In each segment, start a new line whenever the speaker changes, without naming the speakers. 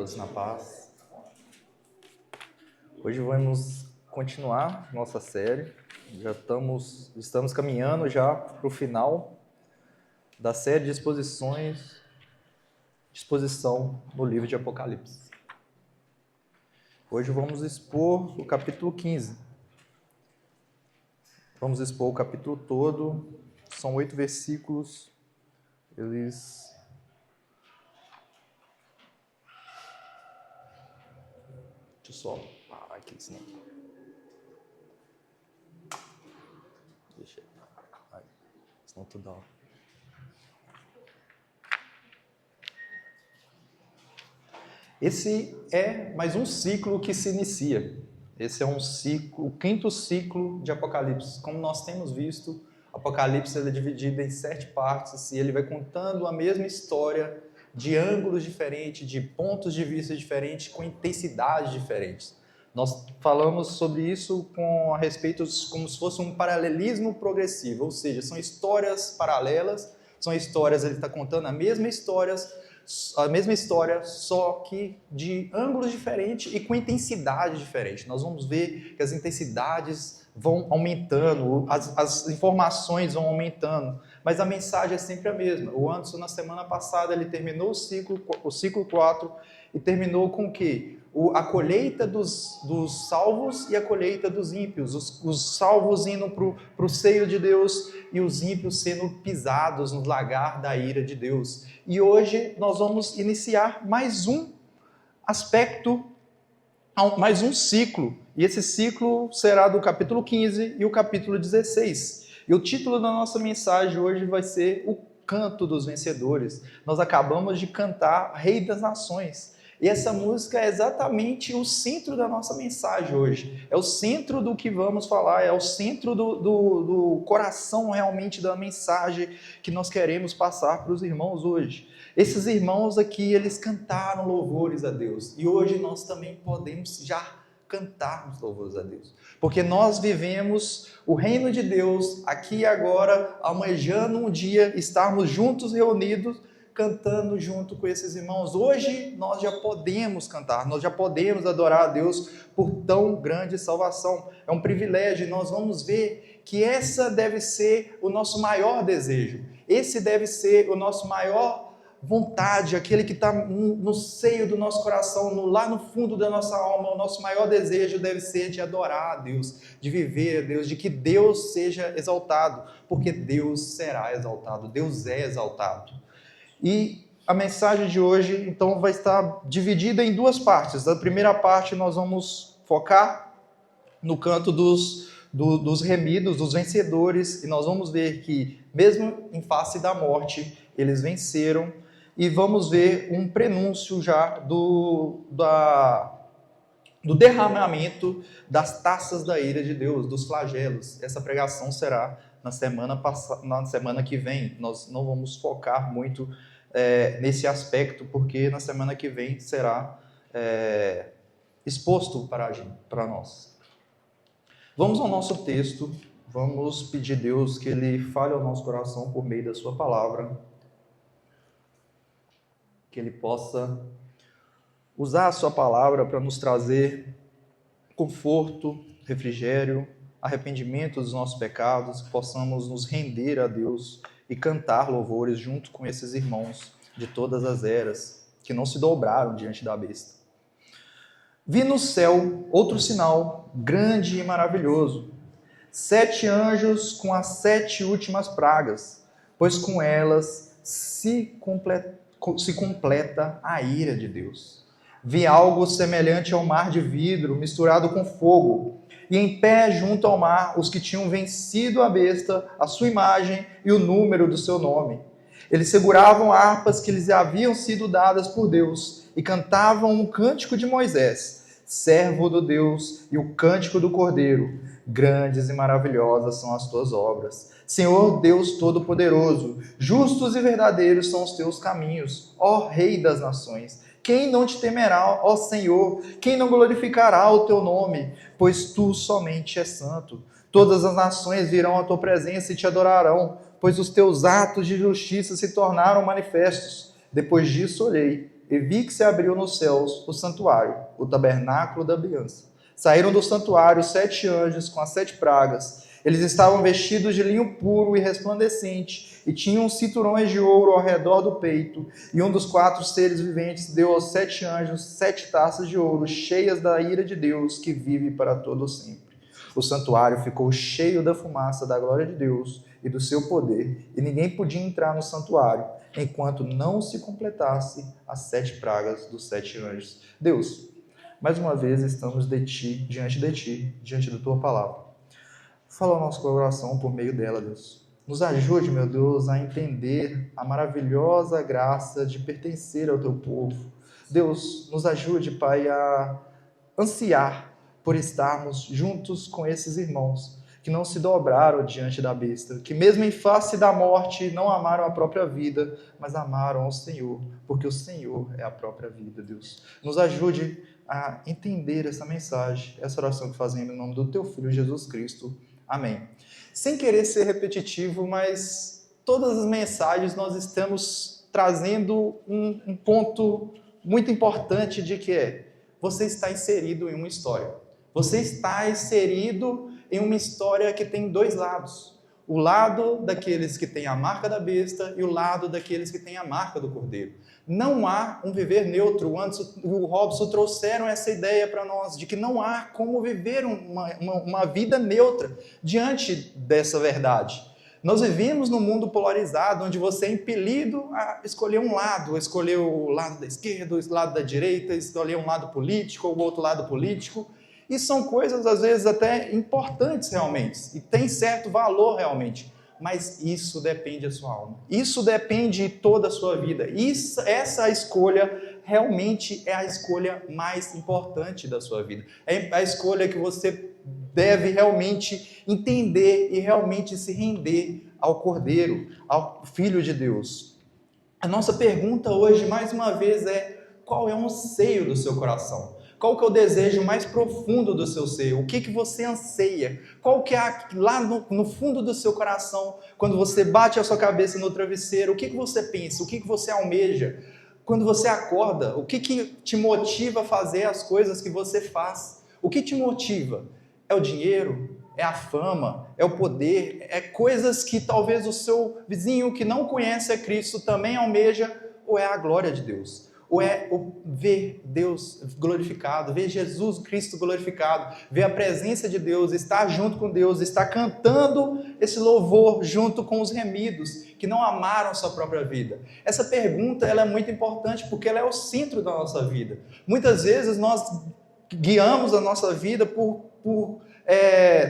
Todos na paz. Hoje vamos continuar nossa série. Já estamos caminhando já para o final da série de exposição no livro de Apocalipse. Hoje vamos expor o capítulo 15. Vamos expor o capítulo todo. São 8 versículos. Deixa eu só parar aqui, senão... Deixa eu... Senão tu dá... Esse é mais um ciclo que se inicia. Esse é um ciclo, o 5º ciclo de Apocalipse. Como nós temos visto, Apocalipse é dividido em 7 partes e ele vai contando a mesma história de ângulos diferentes, de pontos de vista diferentes, com intensidades diferentes. Nós falamos sobre isso a respeito como se fosse um paralelismo progressivo, ou seja, são histórias paralelas, são histórias, ele está contando a mesma história, só que de ângulos diferentes e com intensidade diferente. Nós vamos ver que as intensidades vão aumentando, as informações vão aumentando, mas a mensagem é sempre a mesma. O Anderson, na semana passada, ele terminou o ciclo 4 e terminou com o quê? A colheita dos salvos e a colheita dos ímpios. Os salvos indo para o seio de Deus e os ímpios sendo pisados no lagar da ira de Deus. E hoje nós vamos iniciar mais um aspecto, mais um ciclo. E esse ciclo será do capítulo 15 e o capítulo 16. E o título da nossa mensagem hoje vai ser O Canto dos Vencedores. Nós acabamos de cantar Rei das Nações. E essa música é exatamente o centro da nossa mensagem hoje. É o centro do que vamos falar, é o centro do coração realmente da mensagem que nós queremos passar para os irmãos hoje. Esses irmãos aqui, eles cantaram louvores a Deus. E hoje nós também podemos já cantarmos louvores a Deus. Porque nós vivemos o reino de Deus aqui e agora, almejando um dia estarmos juntos, reunidos, cantando junto com esses irmãos. Hoje nós já podemos cantar, nós já podemos adorar a Deus por tão grande salvação. É um privilégio e nós vamos ver que essa deve ser o nosso maior desejo. Esse deve ser o nosso maior vontade, aquele que está no seio do nosso coração, lá no fundo da nossa alma. O nosso maior desejo deve ser de adorar a Deus, de viver a Deus, de que Deus seja exaltado, porque Deus será exaltado, Deus é exaltado. E a mensagem de hoje, então, vai estar dividida em 2 partes. Na primeira parte, nós vamos focar no canto dos remidos, dos vencedores, e nós vamos ver que, mesmo em face da morte, eles venceram, e vamos ver um prenúncio já do derramamento das taças da ira de Deus, dos flagelos. Essa pregação será na semana que vem. Nós não vamos focar muito nesse aspecto, porque na semana que vem será exposto para nós. Vamos ao nosso texto, vamos pedir a Deus que Ele fale ao nosso coração por meio da sua palavra, que Ele possa usar a sua palavra para nos trazer conforto, refrigério, arrependimento dos nossos pecados, que possamos nos render a Deus e cantar louvores junto com esses irmãos de todas as eras, que não se dobraram diante da besta. Vi no céu outro sinal, grande e maravilhoso, 7 anjos com as 7 últimas pragas, pois com elas se completa a ira de Deus. Vi algo semelhante ao mar de vidro misturado com fogo, e em pé junto ao mar os que tinham vencido a besta, a sua imagem e o número do seu nome. Eles seguravam harpas que lhes haviam sido dadas por Deus e cantavam um cântico de Moisés, servo do Deus, e o cântico do Cordeiro. Grandes e maravilhosas são as tuas obras, Senhor Deus Todo-Poderoso. Justos e verdadeiros são os teus caminhos, ó Rei das Nações. Quem não te temerá, ó Senhor? Quem não glorificará o teu nome? Pois tu somente és santo. Todas as nações virão à tua presença e te adorarão, pois os teus atos de justiça se tornaram manifestos. Depois disso olhei, e vi que se abriu nos céus o santuário, o tabernáculo da aliança. Saíram do santuário 7 anjos com as 7 pragas. Eles estavam vestidos de linho puro e resplandecente, e tinham cinturões de ouro ao redor do peito. E um dos 4 seres viventes deu aos 7 anjos 7 taças de ouro, cheias da ira de Deus, que vive para todo sempre. O santuário ficou cheio da fumaça da glória de Deus e do seu poder, e ninguém podia entrar no santuário, enquanto não se completasse as 7 pragas dos 7 anjos. Deus, mais uma vez estamos diante de Ti, diante da Tua palavra. Fala ao nosso coração por meio dela, Deus. Nos ajude, meu Deus, a entender a maravilhosa graça de pertencer ao Teu povo. Deus, nos ajude, Pai, a ansiar por estarmos juntos com esses irmãos que não se dobraram diante da besta, que mesmo em face da morte não amaram a própria vida, mas amaram ao Senhor, porque o Senhor é a própria vida, Deus. Nos ajude a entender essa mensagem, essa oração que fazemos em nome do Teu Filho Jesus Cristo. Amém. Sem querer ser repetitivo, mas todas as mensagens nós estamos trazendo um ponto muito importante de que você está inserido em uma história. Você está inserido em uma história que tem 2 lados. O lado daqueles que têm a marca da besta e o lado daqueles que têm a marca do cordeiro. Não há um viver neutro. Antes o Robson trouxeram essa ideia para nós, de que não há como viver uma vida neutra diante dessa verdade. Nós vivemos num mundo polarizado, onde você é impelido a escolher um lado, escolher o lado da esquerda, o lado da direita, escolher um lado político ou o outro lado político. E são coisas, às vezes, até importantes realmente, e tem certo valor realmente, mas isso depende da sua alma. Isso depende de toda a sua vida. Essa escolha realmente é a escolha mais importante da sua vida. É a escolha que você deve realmente entender e realmente se render ao Cordeiro, ao Filho de Deus. A nossa pergunta hoje, mais uma vez, é: qual é o anseio do seu coração? Qual que é o desejo mais profundo do seu ser? O que você anseia? Qual que é lá no fundo do seu coração, quando você bate a sua cabeça no travesseiro, o que você pensa? O que você almeja? Quando você acorda, o que te motiva a fazer as coisas que você faz? O que te motiva? É o dinheiro? É a fama? É o poder? É coisas que talvez o seu vizinho que não conhece a Cristo também almeja? Ou é a glória de Deus? Ou é ver Deus glorificado, ver Jesus Cristo glorificado, ver a presença de Deus, estar junto com Deus, estar cantando esse louvor junto com os remidos, que não amaram a sua própria vida? Essa pergunta ela é muito importante, porque ela é o centro da nossa vida. Muitas vezes nós guiamos a nossa vida por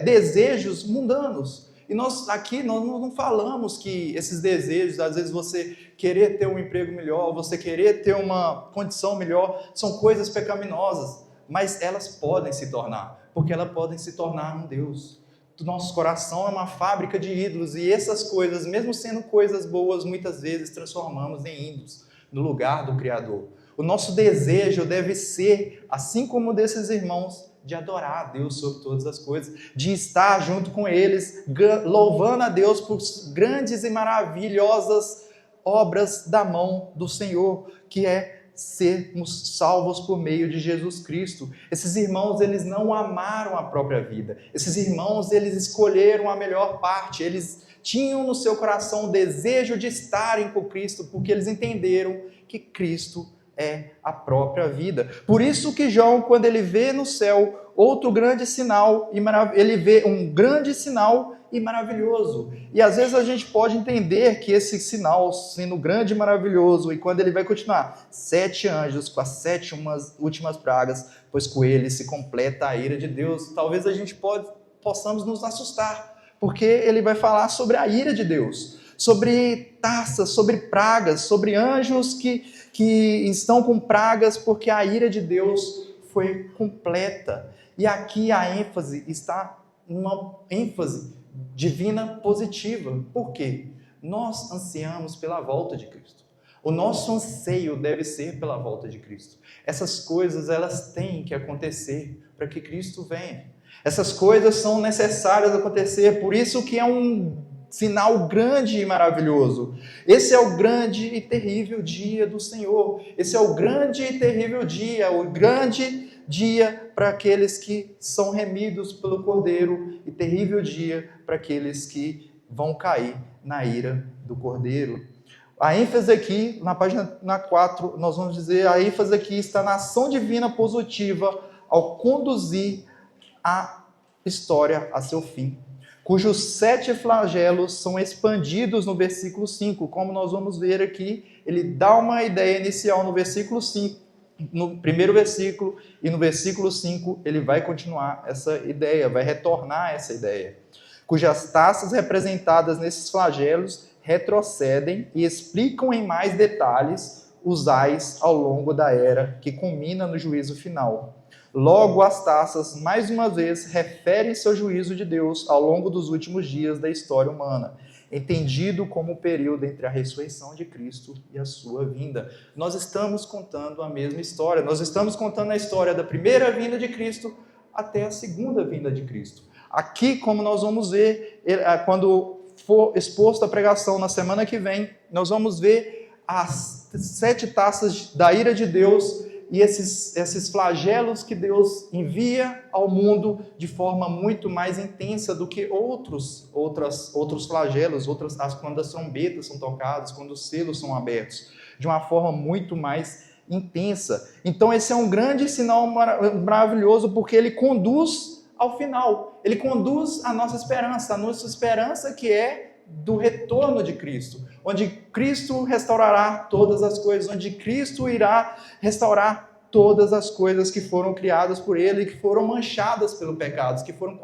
desejos mundanos. E nós aqui nós não falamos que esses desejos, às vezes você querer ter um emprego melhor, você querer ter uma condição melhor, são coisas pecaminosas, mas elas podem se tornar, porque elas podem se tornar um Deus. O nosso coração é uma fábrica de ídolos, e essas coisas, mesmo sendo coisas boas, muitas vezes transformamos em ídolos, no lugar do Criador. O nosso desejo deve ser, assim como o desses irmãos, de adorar a Deus sobre todas as coisas, de estar junto com eles, louvando a Deus por grandes e maravilhosas obras da mão do Senhor, que é sermos salvos por meio de Jesus Cristo. Esses irmãos, eles não amaram a própria vida. Esses irmãos, eles escolheram a melhor parte. Eles tinham no seu coração o desejo de estarem com Cristo, porque eles entenderam que Cristo é a própria vida. Por isso que João, quando ele vê no céu outro grande sinal, ele vê um grande sinal e maravilhoso. E às vezes a gente pode entender que esse sinal, sendo grande e maravilhoso, e quando ele vai continuar, 7 anjos com as 7 últimas pragas, pois com ele se completa a ira de Deus, talvez a gente possamos nos assustar, porque ele vai falar sobre a ira de Deus, sobre taças, sobre pragas, sobre anjos que estão com pragas, porque a ira de Deus foi completa. E aqui a ênfase está uma ênfase divina positiva. Por quê? Nós ansiamos pela volta de Cristo. O nosso anseio deve ser pela volta de Cristo. Essas coisas, elas têm que acontecer para que Cristo venha. Essas coisas são necessárias acontecer, por isso que é um sinal grande e maravilhoso. Esse é o grande e terrível dia do Senhor. Esse é o grande e terrível dia, o grande dia para aqueles que são remidos pelo Cordeiro e terrível dia para aqueles que vão cair na ira do Cordeiro. A ênfase aqui, na página 4, nós vamos dizer, a ênfase aqui está na ação divina positiva ao conduzir a história a seu fim, cujos 7 flagelos são expandidos no versículo 5, como nós vamos ver aqui, ele dá uma ideia inicial no versículo 5, no primeiro versículo, e no versículo 5 ele vai continuar essa ideia, vai retornar essa ideia, cujas taças representadas nesses flagelos retrocedem e explicam em mais detalhes os ais ao longo da era que culmina no juízo final. Logo, as taças, mais uma vez, referem-se ao juízo de Deus ao longo dos últimos dias da história humana, entendido como o período entre a ressurreição de Cristo e a sua vinda. Nós estamos contando a mesma história. Nós estamos contando a história da primeira vinda de Cristo até a segunda vinda de Cristo. Aqui, como nós vamos ver, quando for exposto a pregação na semana que vem, nós vamos ver as 7 taças da ira de Deus e esses flagelos que Deus envia ao mundo de forma muito mais intensa do que outros flagelos, outras taças, quando as trombetas são tocadas, quando os selos são abertos, de uma forma muito mais intensa. Então esse é um grande sinal maravilhoso, porque ele conduz ao final, ele conduz a nossa esperança que é do retorno de Cristo, onde Cristo restaurará todas as coisas, onde Cristo irá restaurar todas as coisas que foram criadas por Ele, que foram manchadas pelo pecado, que foram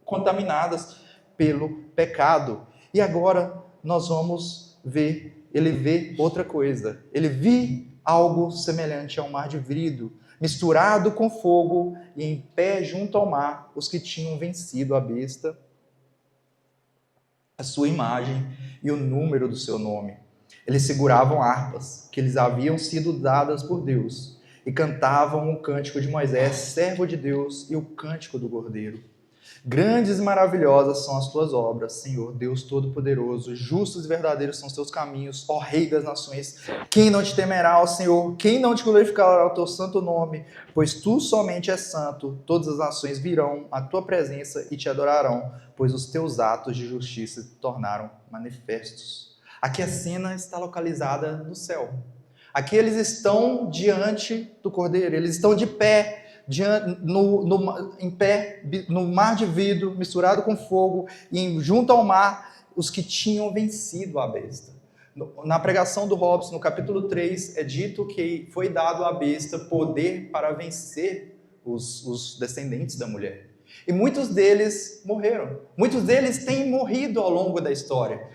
contaminadas pelo pecado. E agora nós vamos ver, ele vê outra coisa, ele viu algo semelhante a um mar de vidro, misturado com fogo, e em pé junto ao mar, os que tinham vencido a besta, a sua imagem e o número do seu nome. Eles seguravam harpas que lhes haviam sido dadas por Deus e cantavam o cântico de Moisés, servo de Deus, e o cântico do Cordeiro. Grandes e maravilhosas são as tuas obras, Senhor, Deus Todo-Poderoso. Justos e verdadeiros são os teus caminhos, ó Rei das nações. Quem não te temerá, ó Senhor? Quem não te glorificará o teu santo nome? Pois tu somente és santo. Todas as nações virão à tua presença e te adorarão, pois os teus atos de justiça se tornaram manifestos. Aqui a cena está localizada no céu. Aqui eles estão diante do Cordeiro, eles estão de pé, em pé, no mar de vidro, misturado com fogo, e junto ao mar, os que tinham vencido a besta. Na pregação do Robson, no capítulo 3, é dito que foi dado à besta poder para vencer os descendentes da mulher. E muitos deles morreram. Muitos deles têm morrido ao longo da história.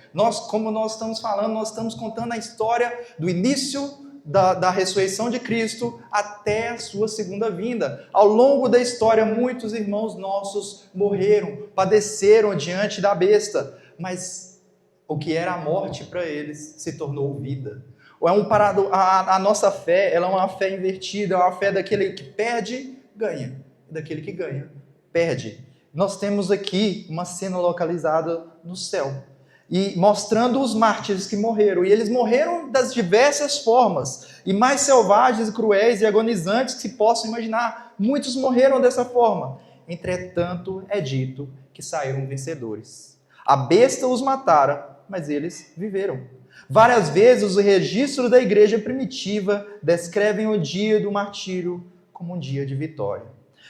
Como nós estamos falando, nós estamos contando a história do início da ressurreição de Cristo até a sua segunda vinda. Ao longo da história, muitos irmãos nossos morreram, padeceram diante da besta, mas o que era a morte para eles se tornou vida. A nossa fé, ela é uma fé invertida, é uma fé daquele que perde, ganha, daquele que ganha, perde. Nós temos aqui uma cena localizada no céu, e mostrando os mártires que morreram. E eles morreram das diversas formas, e mais selvagens, cruéis e agonizantes que se possam imaginar. Muitos morreram dessa forma. Entretanto, é dito que saíram vencedores. A besta os matara, mas eles viveram. Várias vezes os registros da igreja primitiva descrevem o dia do martírio como um dia de vitória.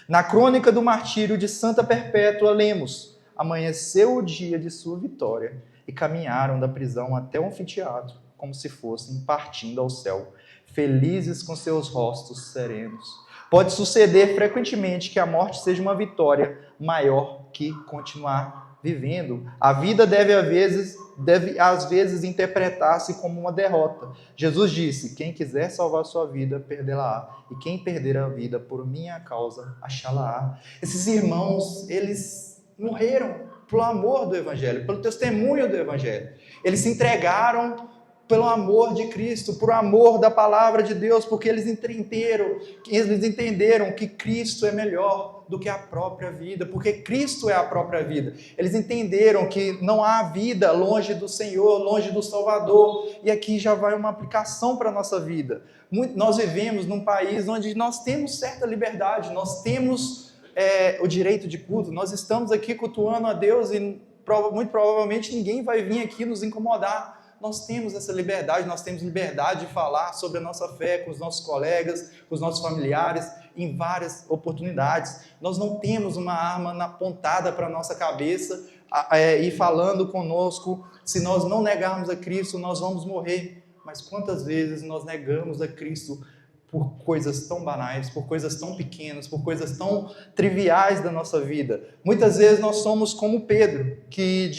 Na crônica do martírio de Santa Perpétua, lemos: amanheceu o dia de sua vitória, e caminharam da prisão até o anfiteatro, como se fossem partindo ao céu, felizes com seus rostos serenos. Pode suceder frequentemente que a morte seja uma vitória maior que continuar vivendo. A vida deve às vezes interpretar-se como uma derrota. Jesus disse: quem quiser salvar sua vida, perdê-la-á, e quem perder a vida por minha causa, achá-la-á. Esses irmãos, eles morreram pelo amor do Evangelho, pelo testemunho do Evangelho. Eles se entregaram pelo amor de Cristo, por amor da palavra de Deus, porque eles entenderam que Cristo é melhor do que a própria vida, porque Cristo é a própria vida. Eles entenderam que não há vida longe do Senhor, longe do Salvador, e aqui já vai uma aplicação para a nossa vida. Nós vivemos num país onde nós temos certa liberdade, nós temos o direito de culto, nós estamos aqui cultuando a Deus e muito provavelmente ninguém vai vir aqui nos incomodar. Nós temos essa liberdade, nós temos liberdade de falar sobre a nossa fé com os nossos colegas, com os nossos familiares, em várias oportunidades. Nós não temos uma arma apontada para a nossa cabeça e falando conosco, se nós não negarmos a Cristo, nós vamos morrer. Mas quantas vezes nós negamos a Cristo por coisas tão banais, por coisas tão pequenas, por coisas tão triviais da nossa vida? Muitas vezes nós somos como Pedro, que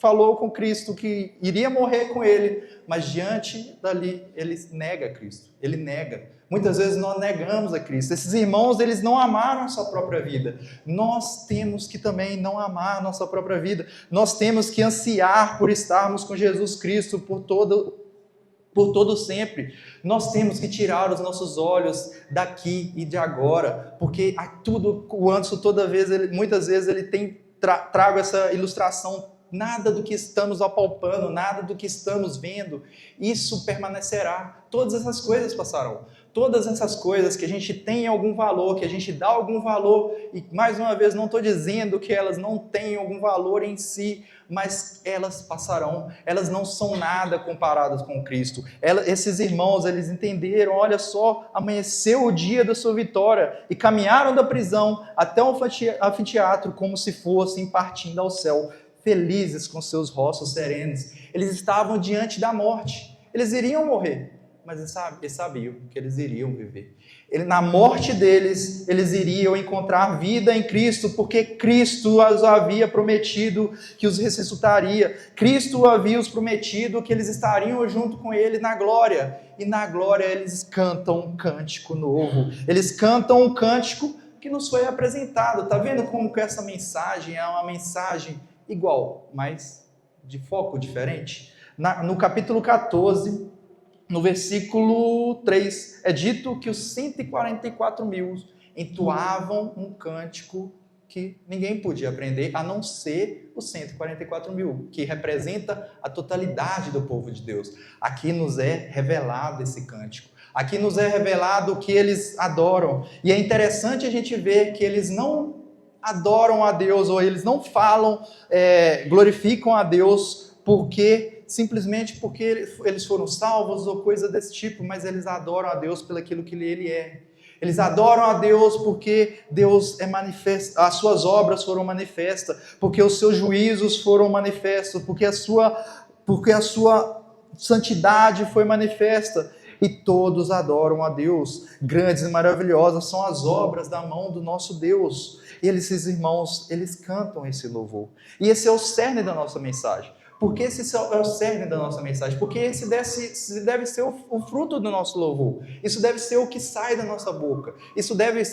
falou com Cristo que iria morrer com ele, mas diante dali ele nega Cristo, ele nega. Muitas vezes nós negamos a Cristo. Esses irmãos, eles não amaram a sua própria vida. Nós temos que também não amar a nossa própria vida. Nós temos que ansiar por estarmos com Jesus Cristo por todo sempre. Nós temos que tirar os nossos olhos daqui e de agora, porque o Anderson muitas vezes ele tem trago essa ilustração. Nada do que estamos apalpando, nada do que estamos vendo, isso permanecerá. Todas essas coisas passarão. Todas essas coisas que a gente tem algum valor, que a gente dá algum valor, e mais uma vez não estou dizendo que elas não têm algum valor em si, mas elas passarão, elas não são nada comparadas com Cristo. Esses irmãos, eles entenderam, olha só, amanheceu o dia da sua vitória, e caminharam da prisão até o anfiteatro como se fossem partindo ao céu, felizes com seus rostos serenos. Eles estavam diante da morte, eles iriam morrer, mas eles sabiam que eles iriam viver. Na morte deles, eles iriam encontrar vida em Cristo, porque Cristo os havia prometido que os ressuscitaria. Cristo havia os prometido que eles estariam junto com Ele na glória. E na glória eles cantam um cântico novo. Eles cantam um cântico que nos foi apresentado. Está vendo como que essa mensagem é uma mensagem igual, mas de foco diferente? No capítulo 14... no versículo 3, é dito que os 144 mil entoavam um cântico que ninguém podia aprender, a não ser os 144 mil, que representa a totalidade do povo de Deus. Aqui nos é revelado esse cântico. Aqui nos é revelado o que eles adoram. E é interessante a gente ver que eles não adoram a Deus, ou eles não falam, glorificam a Deus simplesmente porque eles foram salvos ou coisa desse tipo, mas eles adoram a Deus pelo aquilo que Ele é. Eles adoram a Deus porque Deus é manifesto, as suas obras foram manifestas, porque os seus juízos foram manifestos, porque a sua santidade foi manifesta. E todos adoram a Deus. Grandes e maravilhosas são as obras da mão do nosso Deus. E esses irmãos, eles cantam esse louvor. E esse é o cerne da nossa mensagem. Porque esse é o cerne da nossa mensagem, porque esse deve ser o fruto do nosso louvor, isso deve ser o que sai da nossa boca,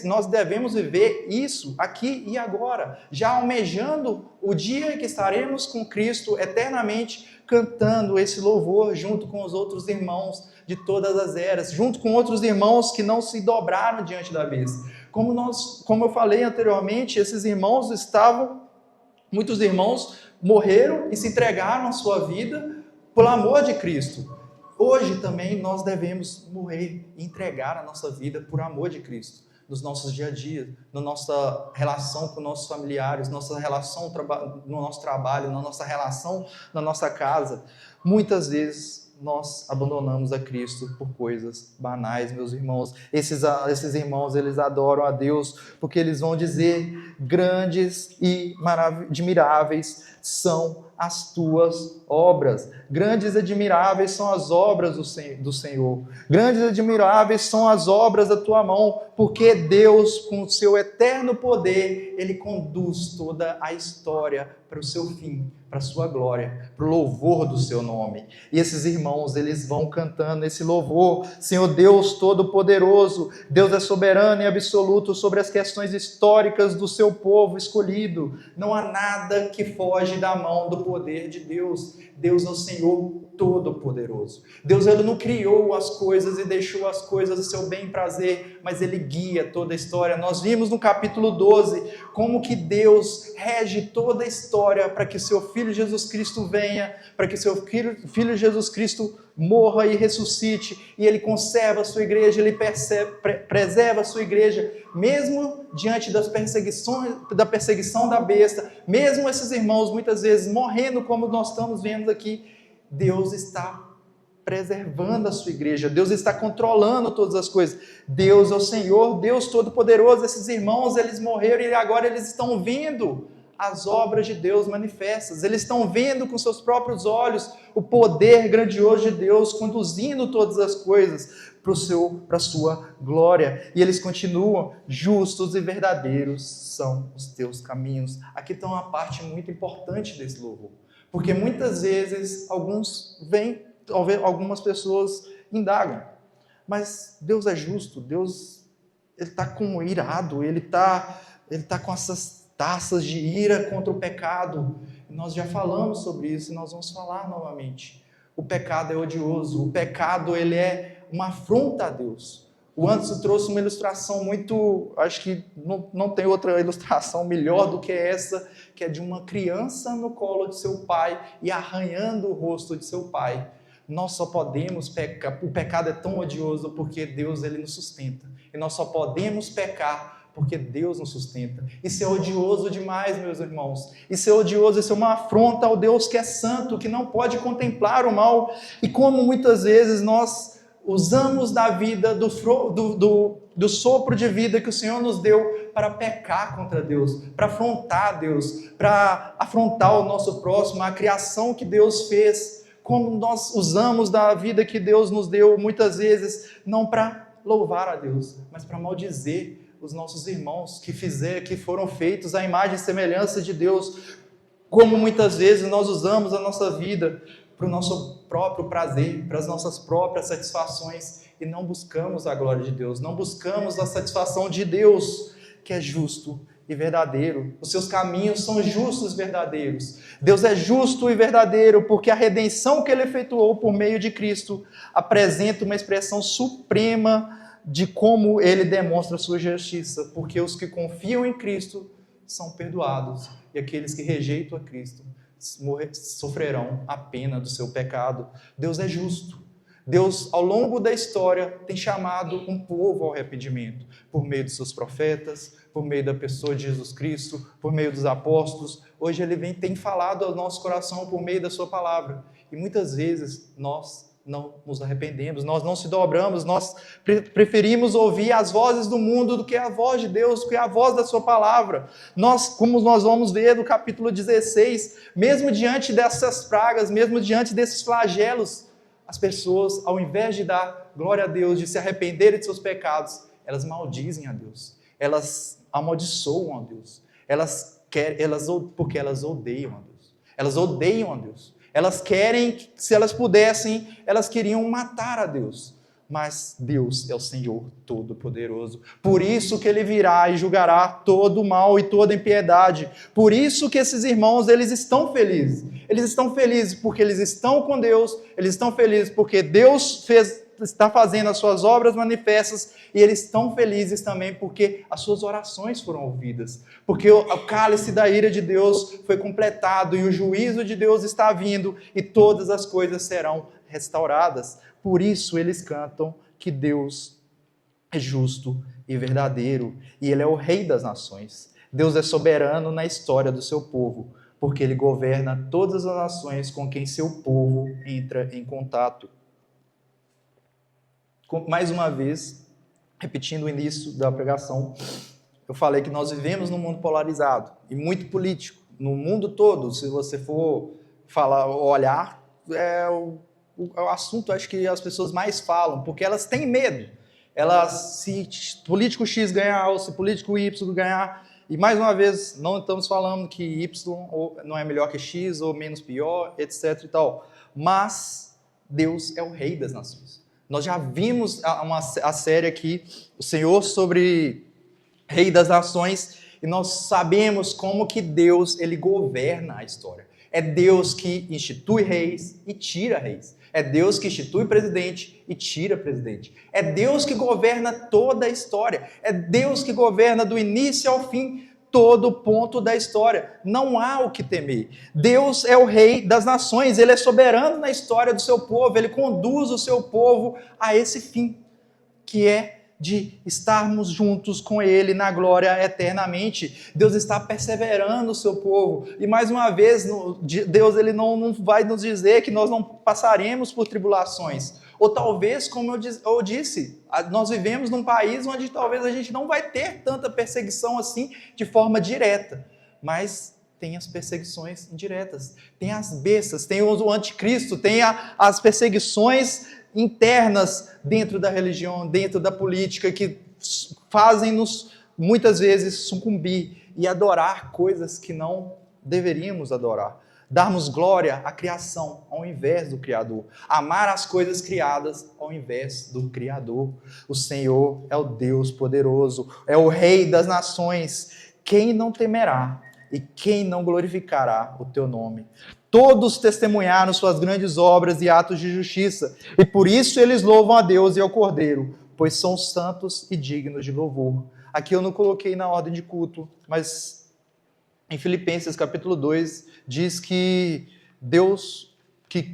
nós devemos viver isso aqui e agora, já almejando o dia em que estaremos com Cristo eternamente, cantando esse louvor junto com os outros irmãos de todas as eras, junto com outros irmãos que não se dobraram diante da besta. Como eu falei anteriormente, muitos irmãos morreram e se entregaram a sua vida pelo amor de Cristo. Hoje também nós devemos morrer e entregar a nossa vida por amor de Cristo, nos nossos dia a dia, na nossa relação com nossos familiares, nossa relação no nosso trabalho, na nossa relação na nossa casa. Muitas vezes nós abandonamos a Cristo por coisas banais, meus irmãos. Esses irmãos, eles adoram a Deus porque eles vão dizer: grandes e admiráveis são as tuas obras. Grandes e admiráveis são as obras do Senhor. Grandes e admiráveis são as obras da tua mão, porque Deus, com o seu eterno poder, Ele conduz toda a história para o seu fim, para a sua glória, para o louvor do seu nome. E esses irmãos, eles vão cantando esse louvor: Senhor Deus Todo-Poderoso, Deus é soberano e absoluto sobre as questões históricas do seu povo escolhido. Não há nada que foge da mão do poder de Deus. Deus é o Senhor Todo-Poderoso. Deus, ele não criou as coisas e deixou as coisas do seu bem e prazer, mas ele guia toda a história. Nós vimos no capítulo 12 como que Deus rege toda a história para que seu Filho Jesus Cristo venha, para que seu Filho Jesus Cristo morra e ressuscite, e ele conserva a sua igreja, ele preserva a sua igreja, mesmo diante das perseguições, da perseguição da besta, mesmo esses irmãos muitas vezes morrendo, como nós estamos vendo aqui, Deus está preservando a sua igreja, Deus está controlando todas as coisas. Deus é o Senhor, Deus Todo-Poderoso. Esses irmãos, eles morreram e agora eles estão vendo as obras de Deus manifestas, eles estão vendo com seus próprios olhos o poder grandioso de Deus conduzindo todas as coisas para a sua glória, e eles continuam: justos e verdadeiros são os teus caminhos. Aqui está uma parte muito importante desse louvor, porque muitas vezes algumas pessoas indagam, mas Deus é justo, Deus está irado, ele está com essas taças de ira contra o pecado. Nós já falamos sobre isso e nós vamos falar novamente. O pecado é odioso, o pecado ele é uma afronta a Deus. O Anderson trouxe uma ilustração muito, acho que não tem outra ilustração melhor do que essa, que é de uma criança no colo de seu pai e arranhando o rosto de seu pai. Nós só podemos pecar, o pecado é tão odioso porque Deus ele nos sustenta, e nós só podemos pecar porque Deus nos sustenta. Isso é odioso demais, meus irmãos. Isso é odioso, isso é uma afronta ao Deus que é santo, que não pode contemplar o mal. E como muitas vezes nós usamos da vida, do sopro de vida que o Senhor nos deu para pecar contra Deus, para afrontar Deus, para afrontar o nosso próximo, a criação que Deus fez. Como nós usamos da vida que Deus nos deu, muitas vezes, não para louvar a Deus, mas para maldizer os nossos irmãos que foram feitos à imagem e semelhança de Deus. Como muitas vezes nós usamos a nossa vida para o nosso próprio prazer, para as nossas próprias satisfações, e não buscamos a glória de Deus, não buscamos a satisfação de Deus, que é justo e verdadeiro. Os seus caminhos são justos e verdadeiros. Deus é justo e verdadeiro porque a redenção que ele efetuou por meio de Cristo apresenta uma expressão suprema de como ele demonstra a sua justiça, porque os que confiam em Cristo são perdoados, e aqueles que rejeitam a Cristo sofrerão a pena do seu pecado. Deus é justo. Deus, ao longo da história, tem chamado um povo ao arrependimento, por meio dos seus profetas, por meio da pessoa de Jesus Cristo, por meio dos apóstolos. Hoje ele tem falado ao nosso coração por meio da sua palavra, e muitas vezes nós não nos arrependemos, nós não se dobramos, nós preferimos ouvir as vozes do mundo do que a voz de Deus, do que a voz da sua palavra. Como nós vamos ver no capítulo 16, mesmo diante dessas pragas, mesmo diante desses flagelos, as pessoas, ao invés de dar glória a Deus, de se arrependerem de seus pecados, elas maldizem a Deus, elas amaldiçoam a Deus, porque elas odeiam a Deus, elas odeiam a Deus. Elas querem, se elas pudessem, elas queriam matar a Deus. Mas Deus é o Senhor Todo-Poderoso. Por isso que Ele virá e julgará todo o mal e toda impiedade. Por isso que esses irmãos, eles estão felizes. Eles estão felizes porque eles estão com Deus. Eles estão felizes porque Deus está fazendo as suas obras manifestas, e eles estão felizes também porque as suas orações foram ouvidas, porque o cálice da ira de Deus foi completado e o juízo de Deus está vindo e todas as coisas serão restauradas. Por isso eles cantam que Deus é justo e verdadeiro, e Ele é o Rei das nações. Deus é soberano na história do seu povo, porque Ele governa todas as nações com quem seu povo entra em contato. Mais uma vez, repetindo o início da pregação, eu falei que nós vivemos num mundo polarizado e muito político. No mundo todo, se você for olhar, é o assunto, acho que as pessoas mais falam, porque elas têm medo. Se político X ganhar ou se político Y ganhar, e mais uma vez, não estamos falando que Y não é melhor que X ou menos pior, etc. e tal, mas Deus é o Rei das nações. Nós já vimos a série aqui, o Senhor sobre Rei das Nações, e nós sabemos como que Deus, Ele governa a história. É Deus que institui reis e tira reis. É Deus que institui presidente e tira presidente. É Deus que governa toda a história. É Deus que governa do início ao fim todo ponto da história. Não há o que temer. Deus é o rei das nações. Ele é soberano na história do seu povo. Ele conduz o seu povo a esse fim, que é de estarmos juntos com Ele na glória eternamente. Deus está perseverando o seu povo. E mais uma vez, Deus ele não vai nos dizer que nós não passaremos por tribulações. Ou talvez, como eu disse, nós vivemos num país onde talvez a gente não vai ter tanta perseguição assim de forma direta. Mas tem as perseguições indiretas. Tem as bestas, tem o anticristo, tem as perseguições internas dentro da religião, dentro da política, que fazem-nos muitas vezes sucumbir e adorar coisas que não deveríamos adorar. Darmos glória à criação ao invés do Criador. Amar as coisas criadas ao invés do Criador. O Senhor é o Deus poderoso, é o Rei das nações. Quem não temerá e quem não glorificará o teu nome? Todos testemunharam suas grandes obras e atos de justiça, e por isso eles louvam a Deus e ao Cordeiro, pois são santos e dignos de louvor. Aqui eu não coloquei na ordem de culto, mas em Filipenses capítulo 2, diz que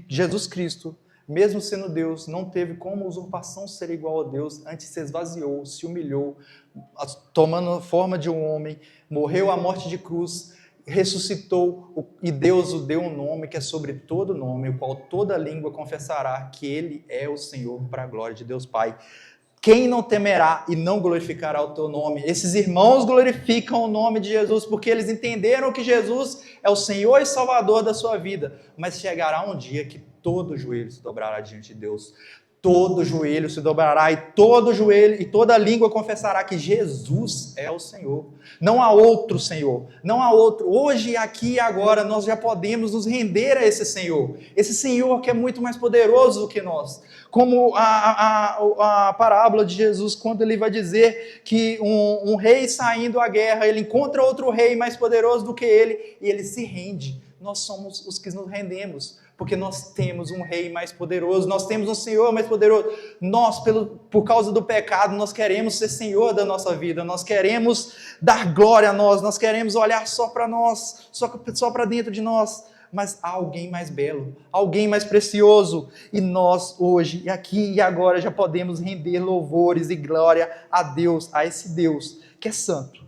Jesus Cristo, mesmo sendo Deus, não teve como usurpação ser igual a Deus, antes se esvaziou, se humilhou, tomando a forma de um homem, morreu à morte de cruz, ressuscitou, e Deus o deu um nome que é sobre todo nome, o qual toda língua confessará que Ele é o Senhor, para a glória de Deus Pai. Quem não temerá e não glorificará o teu nome? Esses irmãos glorificam o nome de Jesus porque eles entenderam que Jesus é o Senhor e Salvador da sua vida. Mas chegará um dia que todo joelho se dobrará diante de Deus. Todo joelho se dobrará e todo joelho e toda língua confessará que Jesus é o Senhor. Não há outro Senhor, não há outro. Hoje, aqui e agora, nós já podemos nos render a esse Senhor que é muito mais poderoso do que nós. Como a parábola de Jesus, quando ele vai dizer que um rei saindo à guerra, ele encontra outro rei mais poderoso do que ele e ele se rende. Nós somos os que nos rendemos, porque nós temos um rei mais poderoso, nós temos um Senhor mais poderoso. Nós, por causa do pecado, nós queremos ser Senhor da nossa vida, nós queremos dar glória a nós queremos olhar só para nós, só para dentro de nós. Mas há alguém mais belo, alguém mais precioso, e nós hoje, aqui e agora, já podemos render louvores e glória a Deus, a esse Deus que é santo.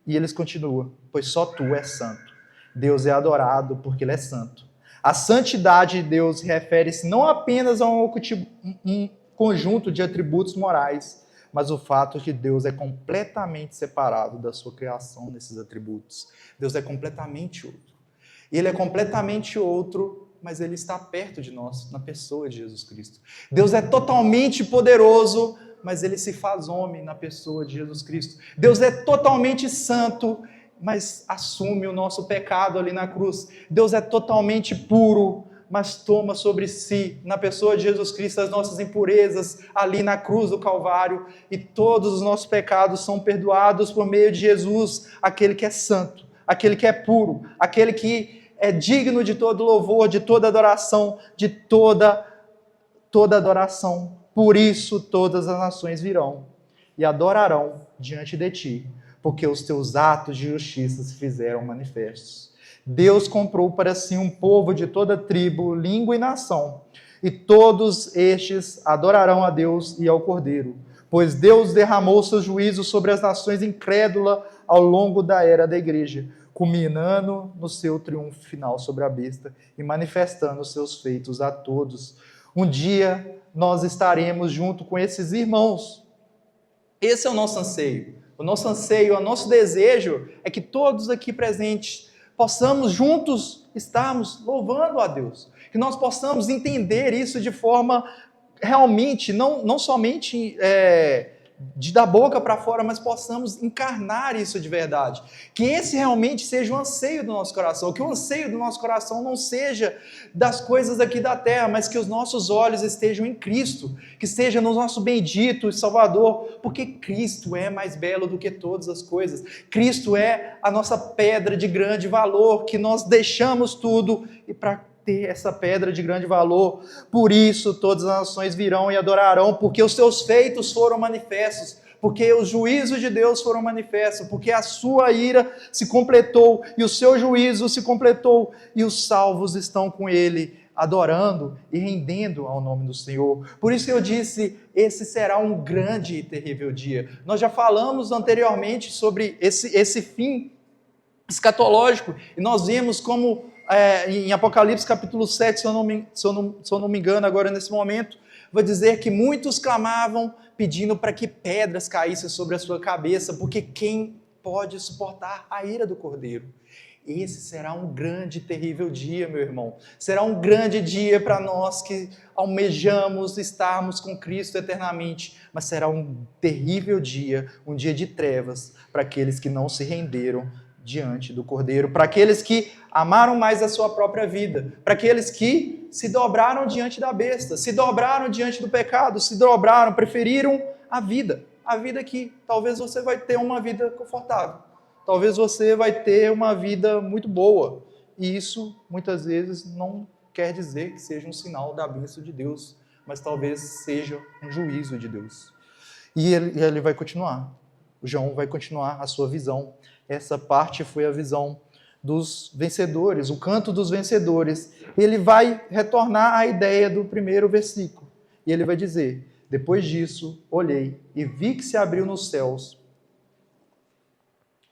E eles continuam, pois só tu és santo. Deus é adorado porque Ele é santo. A santidade de Deus refere-se não apenas a um conjunto de atributos morais, mas o fato de que Deus é completamente separado da sua criação nesses atributos. Deus é completamente outro. Ele é completamente outro, mas Ele está perto de nós, na pessoa de Jesus Cristo. Deus é totalmente poderoso, mas Ele se faz homem na pessoa de Jesus Cristo. Deus é totalmente santo, mas assume o nosso pecado ali na cruz. Deus é totalmente puro, mas toma sobre si, na pessoa de Jesus Cristo, as nossas impurezas ali na cruz do Calvário, e todos os nossos pecados são perdoados por meio de Jesus, aquele que é santo, aquele que é puro, aquele que é digno de todo louvor, de toda adoração, de toda adoração. Por isso todas as nações virão e adorarão diante de ti, porque os teus atos de justiça se fizeram manifestos. Deus comprou para si um povo de toda tribo, língua e nação, e todos estes adorarão a Deus e ao Cordeiro, pois Deus derramou seus juízos sobre as nações incrédulas ao longo da era da igreja, culminando no seu triunfo final sobre a besta e manifestando os seus feitos a todos. Um dia nós estaremos junto com esses irmãos. Esse é o nosso anseio. O nosso anseio, o nosso desejo é que todos aqui presentes possamos juntos estarmos louvando a Deus. Que nós possamos entender isso de forma realmente, não somente da boca para fora, mas possamos encarnar isso de verdade. Que esse realmente seja o anseio do nosso coração, que o anseio do nosso coração não seja das coisas aqui da terra, mas que os nossos olhos estejam em Cristo, que esteja no nosso bendito Salvador, porque Cristo é mais belo do que todas as coisas. Cristo é a nossa pedra de grande valor, que nós deixamos tudo e para ter essa pedra de grande valor. Por isso todas as nações virão e adorarão, porque os seus feitos foram manifestos, porque os juízos de Deus foram manifestos, porque a sua ira se completou e o seu juízo se completou e os salvos estão com ele, adorando e rendendo ao nome do Senhor. Por isso que eu disse, esse será um grande e terrível dia. Nós já falamos anteriormente sobre esse fim escatológico e nós vimos como em Apocalipse capítulo 7, se eu não me engano agora nesse momento, vai dizer que muitos clamavam pedindo para que pedras caíssem sobre a sua cabeça, porque quem pode suportar a ira do Cordeiro? Esse será um grande e terrível dia, meu irmão. Será um grande dia para nós que almejamos estarmos com Cristo eternamente, mas será um terrível dia, um dia de trevas para aqueles que não se renderam diante do Cordeiro, para aqueles que amaram mais a sua própria vida, para aqueles que se dobraram diante da besta, se dobraram diante do pecado, se dobraram, preferiram a vida que talvez você vai ter uma vida confortável, talvez você vai ter uma vida muito boa, e isso muitas vezes não quer dizer que seja um sinal da bênção de Deus, mas talvez seja um juízo de Deus. E ele vai continuar, o João vai continuar a sua visão. Essa parte foi a visão dos vencedores, o canto dos vencedores. Ele vai retornar à ideia do primeiro versículo. E ele vai dizer: depois disso, olhei e vi que se abriu nos céus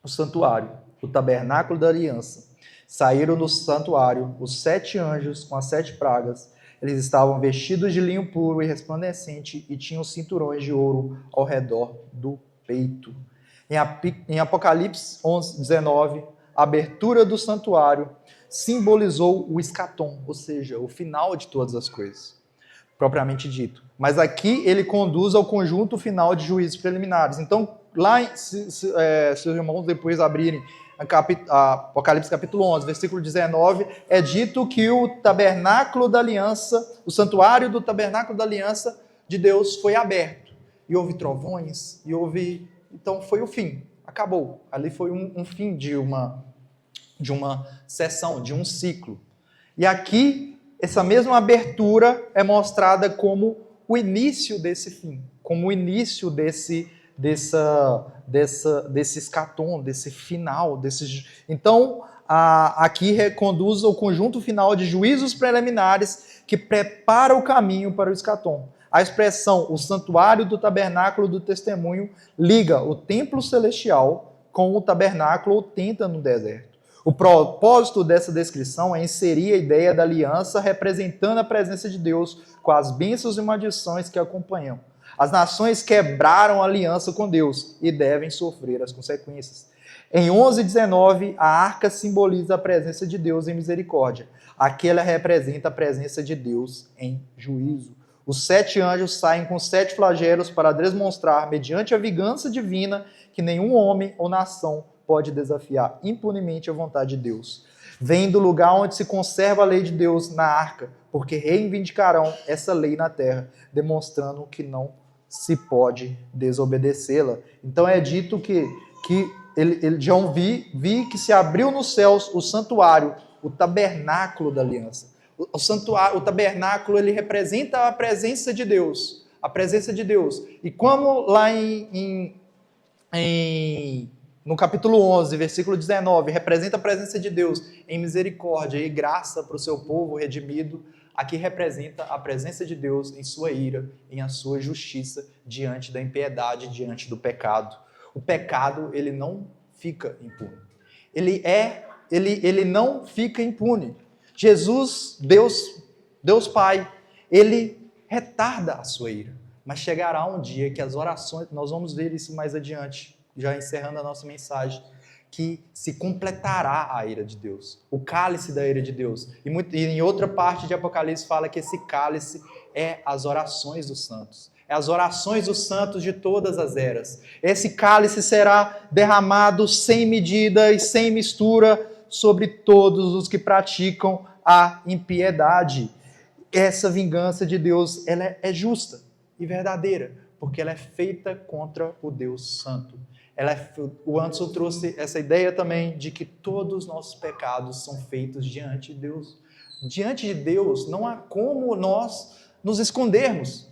o santuário, o tabernáculo da aliança. Saíram do santuário os 7 anjos com as 7 pragas. Eles estavam vestidos de linho puro e resplandecente e tinham cinturões de ouro ao redor do peito. Em Apocalipse 11, 19, a abertura do santuário simbolizou o escatom, ou seja, o final de todas as coisas, propriamente dito. Mas aqui ele conduz ao conjunto final de juízos preliminares. Então, lá, se os irmãos depois abrirem Apocalipse capítulo 11, versículo 19, é dito que o tabernáculo da aliança, o santuário do tabernáculo da aliança de Deus foi aberto. E houve trovões, e houve... Então foi o fim, acabou. Ali foi um fim de uma sessão, de um ciclo. E aqui, essa mesma abertura é mostrada como o início desse fim, como o início desse escatom, desse final. Então, aqui reconduz ao conjunto final de juízos preliminares que prepara o caminho para o escatom. A expressão, o santuário do tabernáculo do testemunho, liga o templo celestial com o tabernáculo ou tenda no deserto. O propósito dessa descrição é inserir a ideia da aliança representando a presença de Deus com as bênçãos e maldições que acompanham. As nações quebraram a aliança com Deus e devem sofrer as consequências. Em 11:19, a arca simboliza a presença de Deus em misericórdia. Aquela representa a presença de Deus em juízo. Os 7 anjos saem com 7 flagelos para demonstrar, mediante a vingança divina, que nenhum homem ou nação pode desafiar impunemente a vontade de Deus. Vêm do lugar onde se conserva a lei de Deus na arca, porque reivindicarão essa lei na terra, demonstrando que não se pode desobedecê-la. Então é dito que João vi que se abriu nos céus o santuário, o tabernáculo da aliança. O santuário, o tabernáculo, ele representa a presença de Deus. A presença de Deus. E como lá no capítulo 11, versículo 19, representa a presença de Deus em misericórdia e graça para o seu povo redimido, aqui representa a presença de Deus em sua ira, em a sua justiça diante da impiedade, diante do pecado. O pecado, ele não fica impune. Ele não fica impune. Jesus, Deus Pai, ele retarda a sua ira, mas chegará um dia que as orações, nós vamos ver isso mais adiante, já encerrando a nossa mensagem, que se completará a ira de Deus, o cálice da ira de Deus. E em outra parte de Apocalipse fala que esse cálice é as orações dos santos, é as orações dos santos de todas as eras. Esse cálice será derramado sem medida e sem mistura sobre todos os que praticam a impiedade. Essa vingança de Deus, ela é justa e verdadeira, porque ela é feita contra o Deus Santo. O Anderson trouxe essa ideia também de que todos os nossos pecados são feitos diante de Deus. Diante de Deus não há como nós nos escondermos.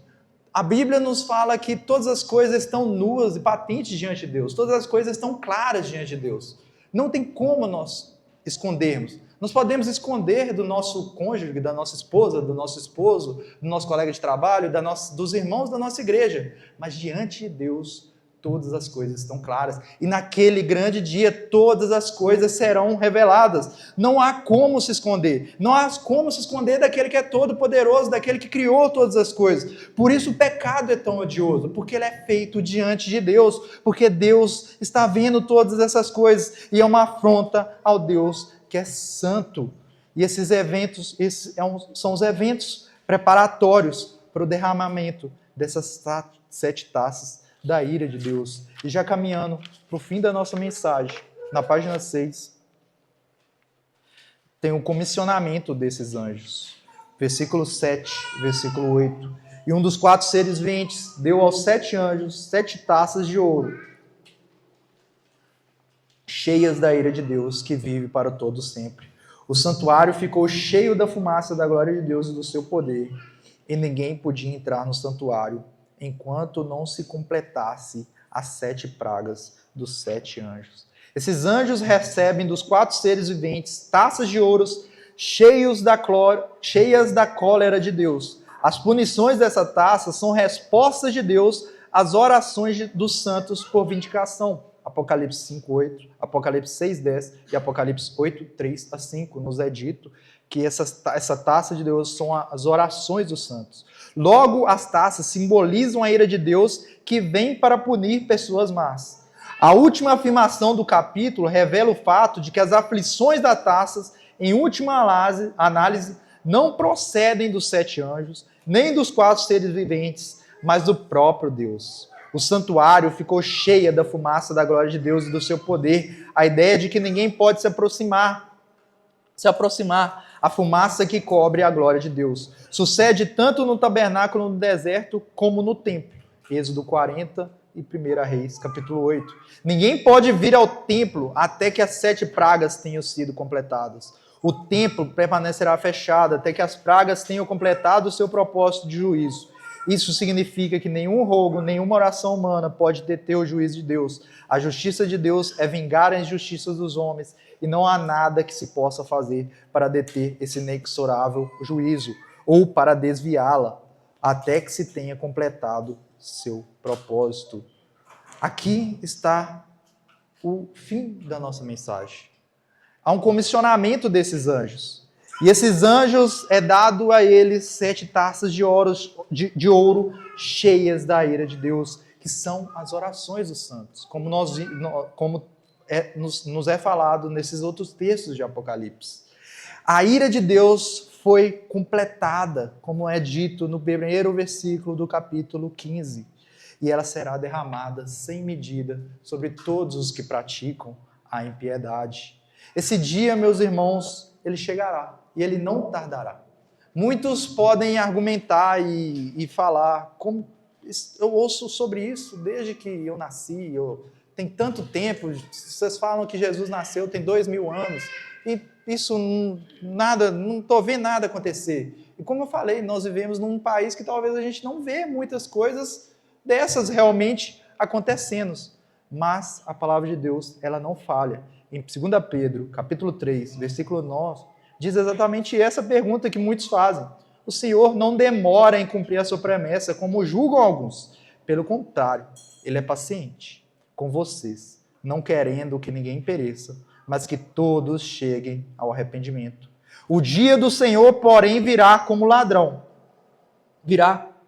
A Bíblia nos fala que todas as coisas estão nuas e patentes diante de Deus. Todas as coisas estão claras diante de Deus. Não tem como nós escondermos. Nós podemos esconder do nosso cônjuge, da nossa esposa, do nosso esposo, do nosso colega de trabalho, dos irmãos da nossa igreja. Mas diante de Deus, todas as coisas estão claras. E naquele grande dia, todas as coisas serão reveladas. Não há como se esconder. Não há como se esconder daquele que é todo poderoso, daquele que criou todas as coisas. Por isso o pecado é tão odioso, porque ele é feito diante de Deus, porque Deus está vendo todas essas coisas e é uma afronta ao Deus que é santo. E esses eventos, são os eventos preparatórios para o derramamento dessas 7 taças da ira de Deus. E já caminhando para o fim da nossa mensagem, na página 6, tem o comissionamento desses anjos. Versículo 7, versículo 8. E um dos 4 seres viventes deu aos 7 anjos 7 taças de ouro, cheias da ira de Deus, que vive para todo sempre. O santuário ficou cheio da fumaça da glória de Deus e do seu poder, e ninguém podia entrar no santuário enquanto não se completasse as 7 pragas dos 7 anjos. Esses anjos recebem dos 4 seres viventes taças de ouro cheias da cólera de Deus. As punições dessa taça são respostas de Deus às orações dos santos por vindicação. Apocalipse 5:8, Apocalipse 6:10 e Apocalipse 8:3-5 nos é dito que essa taça de Deus são as orações dos santos. Logo, as taças simbolizam a ira de Deus que vem para punir pessoas más. A última afirmação do capítulo revela o fato de que as aflições das taças, em última análise, não procedem dos 7 anjos, nem dos 4 seres viventes, mas do próprio Deus. O santuário ficou cheio da fumaça da glória de Deus e do seu poder. A ideia de que ninguém pode se aproximar. A fumaça que cobre a glória de Deus. Sucede tanto no tabernáculo no deserto como no templo. Êxodo 40 e 1 Reis, capítulo 8. Ninguém pode vir ao templo até que as 7 pragas tenham sido completadas. O templo permanecerá fechado até que as pragas tenham completado o seu propósito de juízo. Isso significa que nenhum rogo, nenhuma oração humana pode deter o juízo de Deus. A justiça de Deus é vingar as injustiças dos homens e não há nada que se possa fazer para deter esse inexorável juízo ou para desviá-la até que se tenha completado seu propósito. Aqui está o fim da nossa mensagem. Há um comissionamento desses anjos. E esses anjos é dado a eles 7 taças de ouro cheias da ira de Deus, que são as orações dos santos, como nos é falado nesses outros textos de Apocalipse. A ira de Deus foi completada, como é dito no primeiro versículo do capítulo 15, e ela será derramada sem medida sobre todos os que praticam a impiedade. Esse dia, meus irmãos, ele chegará. E ele não tardará. Muitos podem argumentar e falar, como eu ouço sobre isso desde que eu nasci, tem tanto tempo, vocês falam que Jesus nasceu tem 2000 anos, e isso não estou vendo nada acontecer. E como eu falei, nós vivemos num país que talvez a gente não vê muitas coisas dessas realmente acontecendo, mas a palavra de Deus, ela não falha. Em 2 Pedro, capítulo 3, versículo 9, diz exatamente essa pergunta que muitos fazem. O Senhor não demora em cumprir a sua promessa, como julgam alguns. Pelo contrário, Ele é paciente com vocês, não querendo que ninguém pereça, mas que todos cheguem ao arrependimento. O dia do Senhor, porém, virá como ladrão.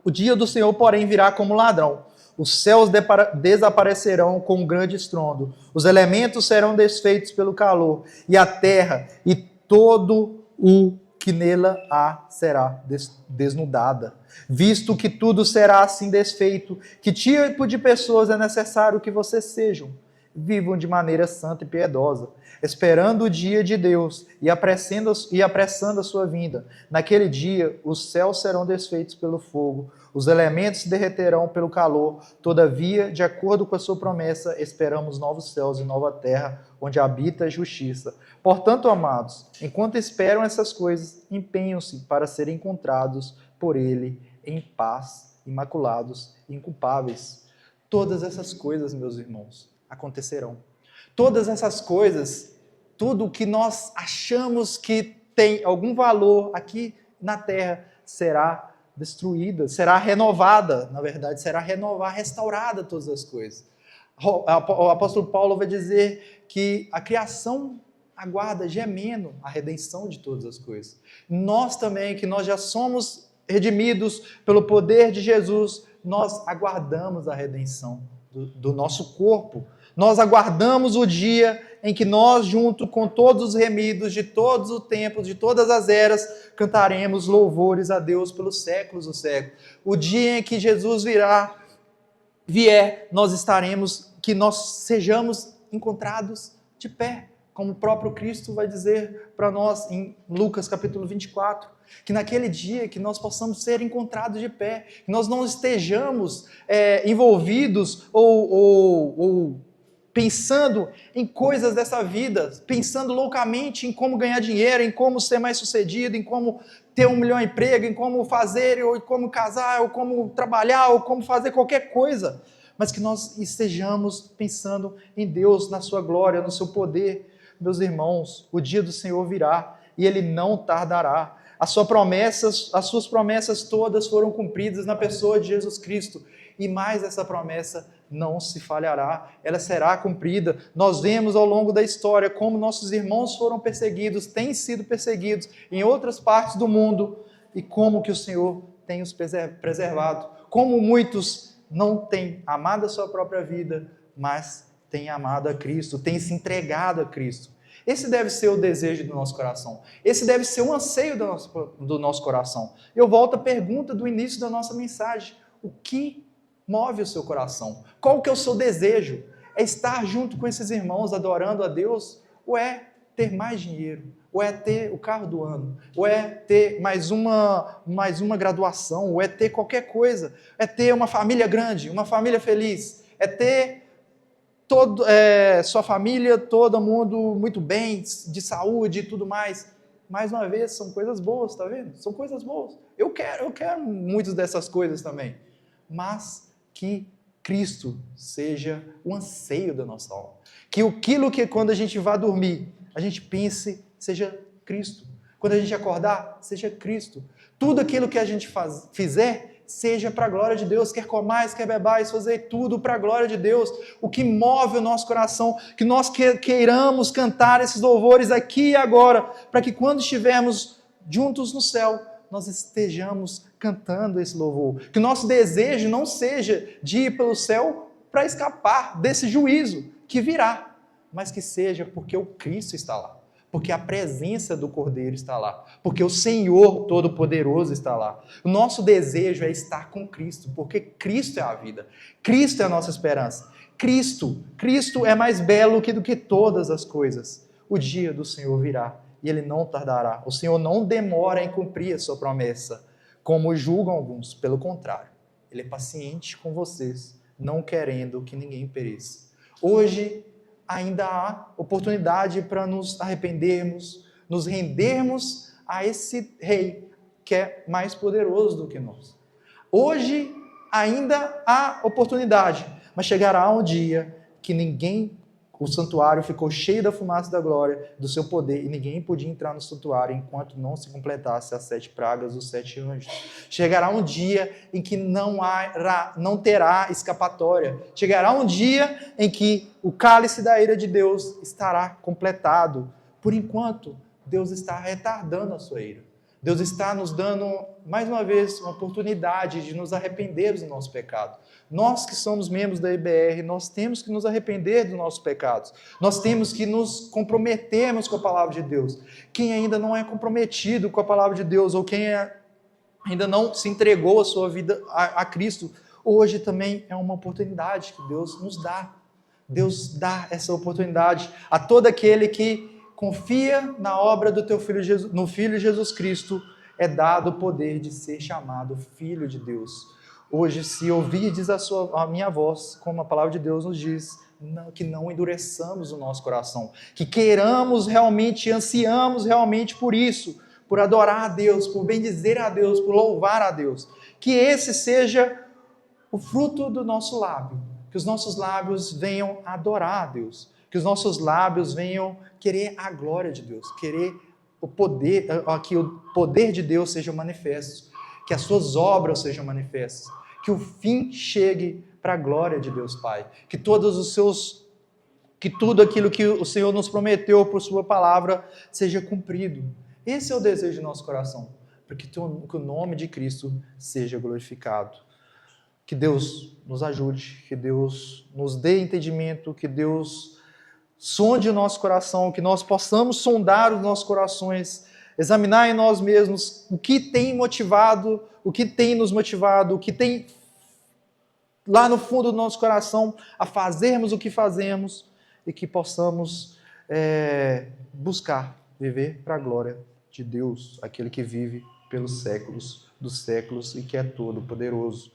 O dia do Senhor, porém, virá como ladrão. Os céus desaparecerão com um grande estrondo. Os elementos serão desfeitos pelo calor. E a terra e todo o que nela será desnudada. Visto que tudo será assim desfeito, que tipo de pessoas é necessário que vocês sejam? Vivam de maneira santa e piedosa, esperando o dia de Deus e apressando a sua vinda. Naquele dia, os céus serão desfeitos pelo fogo, os elementos se derreterão pelo calor. Todavia, de acordo com a sua promessa, esperamos novos céus e nova terra, onde habita a justiça. Portanto, amados, enquanto esperam essas coisas, empenham-se para serem encontrados por Ele em paz, imaculados e inculpáveis. Todas essas coisas, meus irmãos, acontecerão. Todas essas coisas, tudo que nós achamos que tem algum valor aqui na terra, será destruída, será renovada, na verdade, será restaurada todas as coisas. O apóstolo Paulo vai dizer que a criação aguarda gemendo a redenção de todas as coisas. Nós também, que nós já somos redimidos pelo poder de Jesus, nós aguardamos a redenção do nosso corpo. Nós aguardamos o dia em que nós, junto com todos os remidos de todos os tempos, de todas as eras, cantaremos louvores a Deus pelos séculos dos séculos. O dia em que Jesus vier, nós estaremos, que nós sejamos encontrados de pé, como o próprio Cristo vai dizer para nós em Lucas capítulo 24, que naquele dia que nós possamos ser encontrados de pé, que nós não estejamos envolvidos ou pensando em coisas dessa vida, pensando loucamente em como ganhar dinheiro, em como ser mais sucedido, em como ter um melhor emprego, em como fazer, ou como casar, ou como trabalhar, ou como fazer qualquer coisa, mas que nós estejamos pensando em Deus, na sua glória, no seu poder. Meus irmãos, o dia do Senhor virá e Ele não tardará. As suas promessas todas foram cumpridas na pessoa de Jesus Cristo, e mais essa promessa não se falhará, ela será cumprida. Nós vemos ao longo da história como nossos irmãos foram perseguidos, têm sido perseguidos em outras partes do mundo, e como que o Senhor tem os preservado, como muitos não têm amado a sua própria vida, mas têm amado a Cristo, têm se entregado a Cristo. Esse deve ser o desejo do nosso coração. Esse deve ser o anseio do nosso coração. Eu volto à pergunta do início da nossa mensagem. O que move o seu coração? Qual que é o seu desejo? É estar junto com esses irmãos adorando a Deus? Ou é ter mais dinheiro? Ou é ter o carro do ano? Ou é ter mais uma graduação? Ou é ter qualquer coisa? É ter uma família grande, uma família feliz? É ter sua família, todo mundo muito bem, de saúde e tudo mais? Mais uma vez, são coisas boas, tá vendo? São coisas boas. Eu quero muitas dessas coisas também. Mas que Cristo seja o anseio da nossa alma. Que aquilo que quando a gente vai dormir, a gente pense, seja Cristo. Quando a gente acordar, seja Cristo. Tudo aquilo que a gente fizer, seja para a glória de Deus. Quer comais, quer bebais, fazer tudo para a glória de Deus. O que move o nosso coração, que nós queiramos cantar esses louvores aqui e agora, para que quando estivermos juntos no céu, nós estejamos cantando esse louvor. Que o nosso desejo não seja de ir pelo céu para escapar desse juízo que virá, mas que seja porque o Cristo está lá, porque a presença do Cordeiro está lá, porque o Senhor Todo-Poderoso está lá. O nosso desejo é estar com Cristo, porque Cristo é a vida, Cristo é a nossa esperança. Cristo é mais belo do que todas as coisas. O dia do Senhor virá e Ele não tardará. O Senhor não demora em cumprir a sua promessa, como julgam alguns. Pelo contrário, Ele é paciente com vocês, não querendo que ninguém pereça. Hoje ainda há oportunidade para nos arrependermos, nos rendermos a esse Rei que é mais poderoso do que nós. Hoje ainda há oportunidade, mas chegará um dia que o santuário ficou cheio da fumaça da glória, do seu poder, e ninguém podia entrar no santuário enquanto não se completasse as 7 pragas dos 7 anjos. Chegará um dia em que não terá escapatória. Chegará um dia em que o cálice da ira de Deus estará completado. Por enquanto, Deus está retardando a sua ira. Deus está nos dando, mais uma vez, uma oportunidade de nos arrependermos do nosso pecado. Nós que somos membros da IBR, nós temos que nos arrepender dos nossos pecados. Nós temos que nos comprometermos com a palavra de Deus. Quem ainda não é comprometido com a palavra de Deus, ou quem ainda não se entregou a sua vida a Cristo, hoje também é uma oportunidade que Deus nos dá. Deus dá essa oportunidade a todo aquele que confia na obra do teu Filho Jesus, no Filho Jesus Cristo, é dado o poder de ser chamado Filho de Deus. Hoje, se ouvirdes a minha voz, como a palavra de Deus nos diz, que não endureçamos o nosso coração, que queiramos realmente, ansiamos realmente por isso, por adorar a Deus, por bendizer a Deus, por louvar a Deus. Que esse seja o fruto do nosso lábio, que os nossos lábios venham adorar a Deus, que os nossos lábios venham querer a glória de Deus, querer o poder, que o poder de Deus seja manifesto, que as suas obras sejam manifestas, que o fim chegue para a glória de Deus Pai, que tudo aquilo que o Senhor nos prometeu por sua palavra seja cumprido. Esse é o desejo do nosso coração, para que o nome de Cristo seja glorificado. Que Deus nos ajude, que Deus nos dê entendimento, que Deus sonde o nosso coração, que nós possamos sondar os nossos corações, examinar em nós mesmos o que tem motivado, o que tem nos motivado, o que tem lá no fundo do nosso coração a fazermos o que fazemos e que possamos buscar viver para a glória de Deus, aquele que vive pelos séculos dos séculos e que é todo poderoso.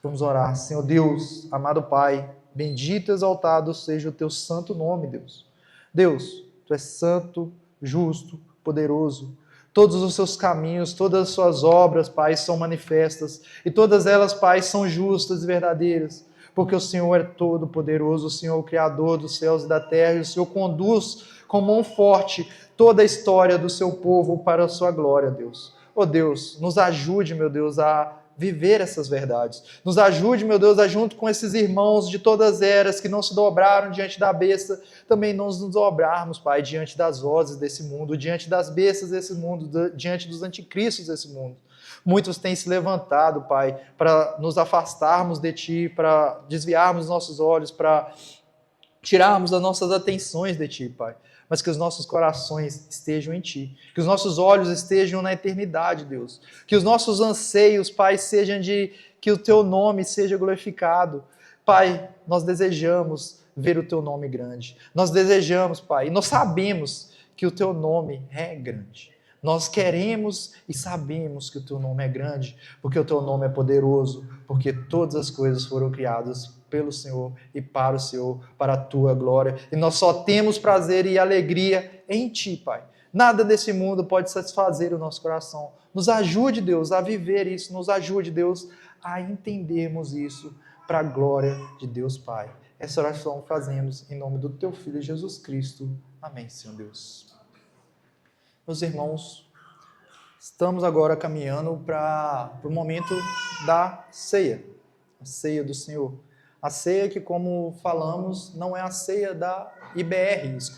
Vamos orar. Senhor Deus, amado Pai, bendito e exaltado seja o teu santo nome, Deus. Deus, tu és santo, justo, poderoso. Todos os seus caminhos, todas as suas obras, Pai, são manifestas. E todas elas, Pai, são justas e verdadeiras. Porque o Senhor é todo poderoso, o Senhor é o Criador dos céus e da terra, e o Senhor conduz com mão forte toda a história do seu povo para a sua glória, Deus. Oh Deus, nos ajude, meu Deus, a viver essas verdades. Nos ajude, meu Deus, a junto com esses irmãos de todas as eras que não se dobraram diante da besta, também nós nos dobrarmos, Pai, diante das vozes desse mundo, diante das bestas desse mundo, diante dos anticristos desse mundo. Muitos têm se levantado, Pai, para nos afastarmos de Ti, para desviarmos os nossos olhos, para tirarmos as nossas atenções de Ti, Pai. Mas que os nossos corações estejam em Ti, que os nossos olhos estejam na eternidade, Deus, que os nossos anseios, Pai, sejam de que o Teu nome seja glorificado. Pai, nós desejamos ver o Teu nome grande, nós desejamos, Pai, e nós sabemos que o Teu nome é grande. Nós queremos e sabemos que o Teu nome é grande, porque o Teu nome é poderoso, porque todas as coisas foram criadas pelo Senhor e para o Senhor, para a Tua glória. E nós só temos prazer e alegria em Ti, Pai. Nada desse mundo pode satisfazer o nosso coração. Nos ajude, Deus, a viver isso. Nos ajude, Deus, a entendermos isso para a glória de Deus, Pai. Essa oração fazemos em nome do Teu Filho Jesus Cristo. Amém, Senhor Deus. Meus irmãos, estamos agora caminhando para o momento da ceia, a ceia do Senhor. A ceia que, como falamos, não é a ceia da IBR exclusiva.